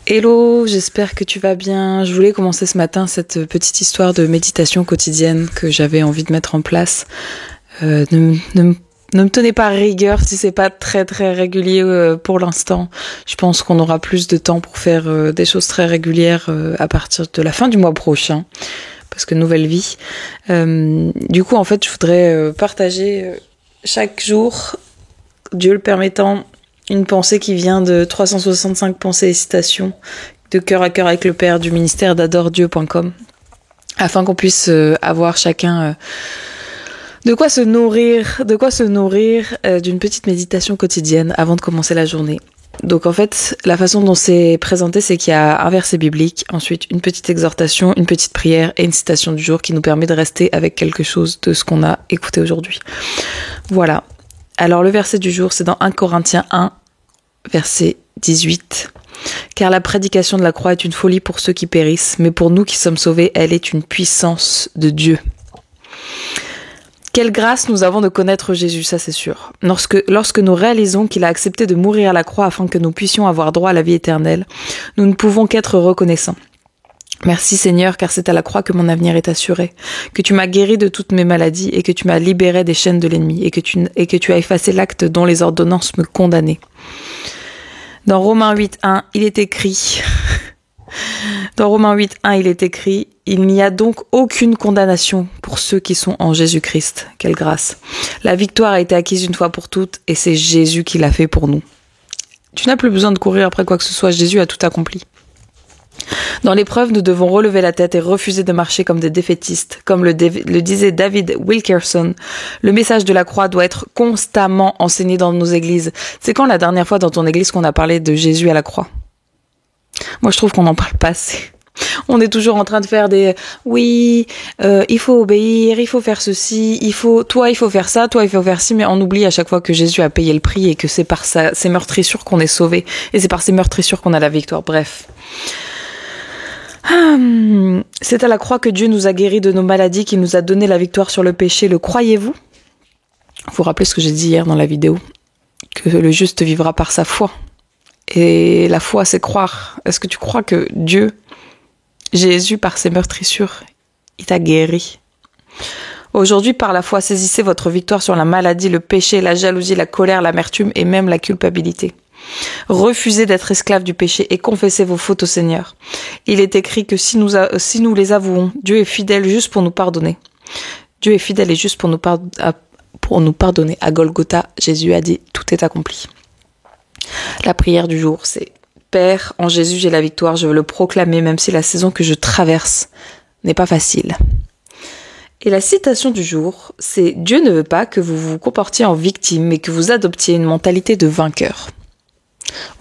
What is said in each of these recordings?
Hello, j'espère que tu vas bien. Je voulais commencer ce matin cette petite histoire de méditation quotidienne que j'avais envie de mettre en place. Ne me tenez pas à rigueur si c'est pas très très régulier pour l'instant. Je pense qu'on aura plus de temps pour faire des choses très régulières à partir de la fin du mois prochain, parce que nouvelle vie. Du coup, en fait, je voudrais partager chaque jour, Dieu le permettant, une pensée qui vient de 365 pensées et citations de cœur à cœur avec le Père du ministère d'adoredieu.com, afin qu'on puisse avoir chacun de quoi se nourrir d'une petite méditation quotidienne avant de commencer la journée. Donc en fait, la façon dont c'est présenté, c'est qu'il y a un verset biblique, ensuite une petite exhortation, une petite prière et une citation du jour qui nous permet de rester avec quelque chose de ce qu'on a écouté aujourd'hui. Voilà. Alors le verset du jour, c'est dans 1 Corinthiens 1, verset 18. Car la prédication de la croix est une folie pour ceux qui périssent, mais pour nous qui sommes sauvés, elle est une puissance de Dieu. Quelle grâce nous avons de connaître Jésus, ça c'est sûr. Lorsque nous réalisons qu'il a accepté de mourir à la croix afin que nous puissions avoir droit à la vie éternelle, nous ne pouvons qu'être reconnaissants. Merci Seigneur, car c'est à la croix que mon avenir est assuré, que tu m'as guéri de toutes mes maladies et que tu m'as libéré des chaînes de l'ennemi et que tu as effacé l'acte dont les ordonnances me condamnaient. Dans Romains 8.1, il est écrit, il n'y a donc aucune condamnation pour ceux qui sont en Jésus-Christ. Quelle grâce. La victoire a été acquise une fois pour toutes et c'est Jésus qui l'a fait pour nous. Tu n'as plus besoin de courir après quoi que ce soit, Jésus a tout accompli. Dans l'épreuve, nous devons relever la tête et refuser de marcher comme des défaitistes. Comme le disait David Wilkerson, le message de la croix doit être constamment enseigné dans nos églises. C'est quand la dernière fois dans ton église qu'on a parlé de Jésus à la croix? Moi, je trouve qu'on n'en parle pas assez. On est toujours en train de faire des il faut obéir, il faut faire ceci, il faut faire ça, toi il faut faire ci, mais on oublie à chaque fois que Jésus a payé le prix et que c'est par ses meurtrissures qu'on est sauvé et c'est par ses meurtrissures qu'on a la victoire. Bref. C'est à la croix que Dieu nous a guéris de nos maladies, qu'il nous a donné la victoire sur le péché. Le croyez-vous? Vous vous rappelez ce que j'ai dit hier dans la vidéo, que le juste vivra par sa foi. Et la foi, c'est croire. Est-ce que tu crois que Dieu, Jésus, par ses meurtrissures, il t'a guéri? Aujourd'hui, par la foi, saisissez votre victoire sur la maladie, le péché, la jalousie, la colère, l'amertume et même la culpabilité. Refusez d'être esclave du péché et confessez vos fautes au Seigneur. Il est écrit que si nous les avouons, Dieu est fidèle juste pour nous pardonner. Dieu est fidèle et juste pour nous pardonner. À Golgotha, Jésus a dit « Tout est accompli ». La prière du jour, c'est « Père, en Jésus, j'ai la victoire, je veux le proclamer même si la saison que je traverse n'est pas facile ». Et la citation du jour, c'est « Dieu ne veut pas que vous vous comportiez en victime, mais que vous adoptiez une mentalité de vainqueur ».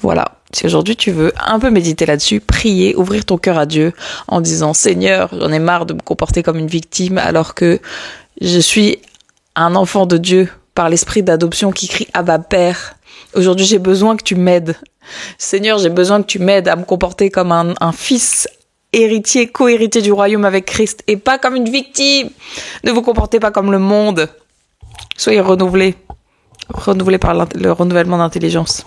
Voilà, si aujourd'hui tu veux un peu méditer là-dessus, prier, ouvrir ton cœur à Dieu en disant « Seigneur, j'en ai marre de me comporter comme une victime alors que je suis un enfant de Dieu par l'esprit d'adoption qui crie « Abba Père ». Aujourd'hui, j'ai besoin que tu m'aides. Seigneur, j'ai besoin que tu m'aides à me comporter comme un fils héritier, co-héritier du royaume avec Christ et pas comme une victime. Ne vous comportez pas comme le monde. Soyez renouvelés par le renouvellement d'intelligence.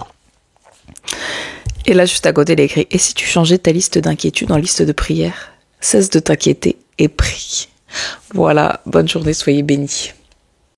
Et là, juste à côté, il est écrit « Et si tu changeais ta liste d'inquiétudes en liste de prières, cesse de t'inquiéter et prie. » Voilà, bonne journée, soyez bénis.